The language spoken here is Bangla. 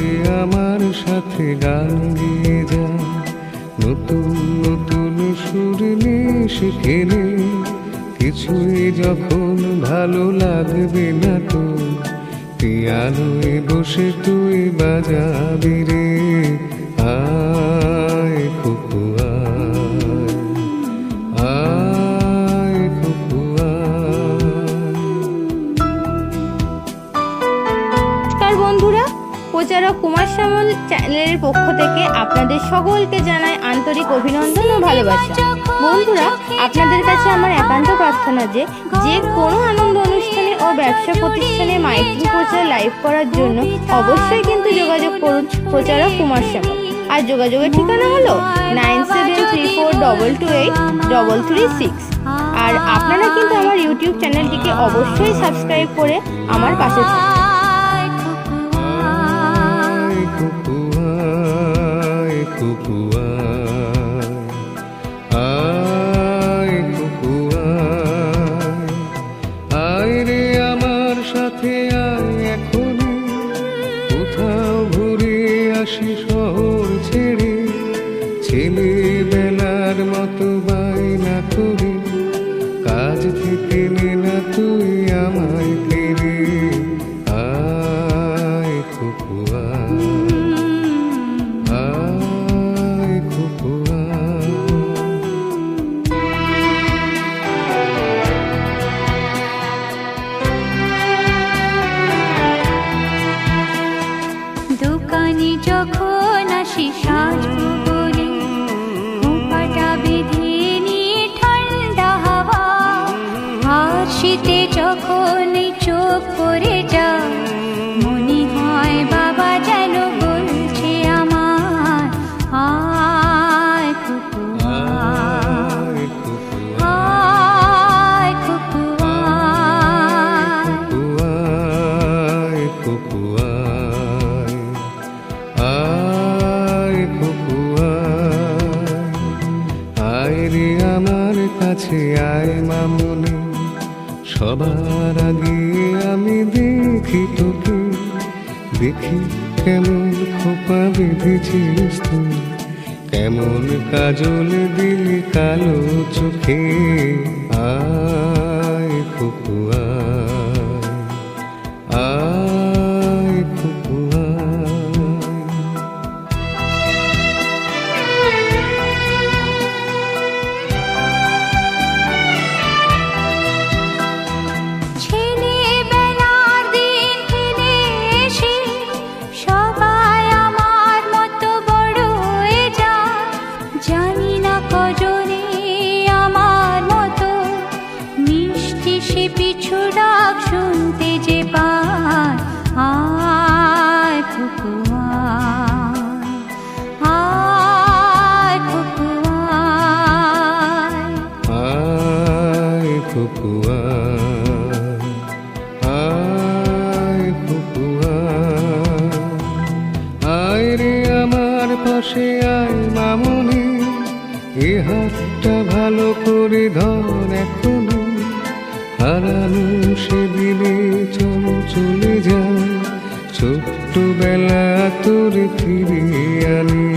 রে আমার সাথে গান গেয়ে যা, নতুন নতুন সুর নিয়ে শিখে নে। কিছুই যখন ভালো লাগবে না তো, পিয়ানোয় বসে তুই বাজাবি রে। আয় কুকু আয়, আয় কুকু আয়। নমস্কার বন্ধুরা, প্রচারক কুমার শ্যামল চ্যানেলের পক্ষ থেকে আপনাদের সকলকে জানাই আন্তরিক অভিনন্দন ও ভালোবাসা। বন্ধুরা, আপনাদের কাছে আমার একান্ত প্রার্থনা যে কোনো আনন্দ অনুষ্ঠানে ও ব্যবসা প্রতিষ্ঠানে মাইকিং প্রচার লাইভ করার জন্য অবশ্যই কিন্তু যোগাযোগ করুন প্রচারক কুমার শ্যামল। আর যোগাযোগের ঠিকানা হলো 9734228336। আর আপনারা কিন্তু আমার ইউটিউব চ্যানেলটিকে অবশ্যই সাবস্ক্রাইব করে আমার পাশে থাকুন। কুকু আয়, কুকু আয়, আয় রে আমার সাথে আয় এখনই, কোথাও ঘুরে আসি শহর ছেড়ে। ছেলেবেলার মতো বায়না করি, কাজ থেকে নে না তুই আমায় ফিরে। আয় কুকু আয়, আয় কুকু আয়। দোকানে যখন আসি সাজবো বলে, খোঁপাটা বেঁধে নিয়ে ঠান্ডা হাওয়া, আর শীতে যখন চোখ পড়ে যায়, মনে হয় বাবা যেন বলছে আমার, আয় কুকু আয়, আয় কুকু আয়। আয় কুকু আয়, আয় কুকু আয়, আয় রে আমার কাছে আয় মামুনি। সবার আগে আমি দেখি তোকে, দেখি কেমন খোপা বেঁধেছিস তুই, কেমন কাজল দিলি কালো চোখে। আয় কুকু আয়, আয় কুকু আয়। ছেলেবেলার দিন ফিরে এসে সবাই আমার মতো বড় হয়ে যায়, জানি না কজনে আমার মতো মিষ্টি সে পিছু ডাক শুনতে যে পায়। আয় কুকু আয়, আয় কুকু আয়। আয় কুকু আয়, আয় কুকু আয়, আয় রে আমার পাশে আয় মামুনি। এ হাতটা ভালো করে ধর এখনো, হারানো সেদিনে চল চলে যায়, ছোট্টবেলা তোর ফিরে আনি।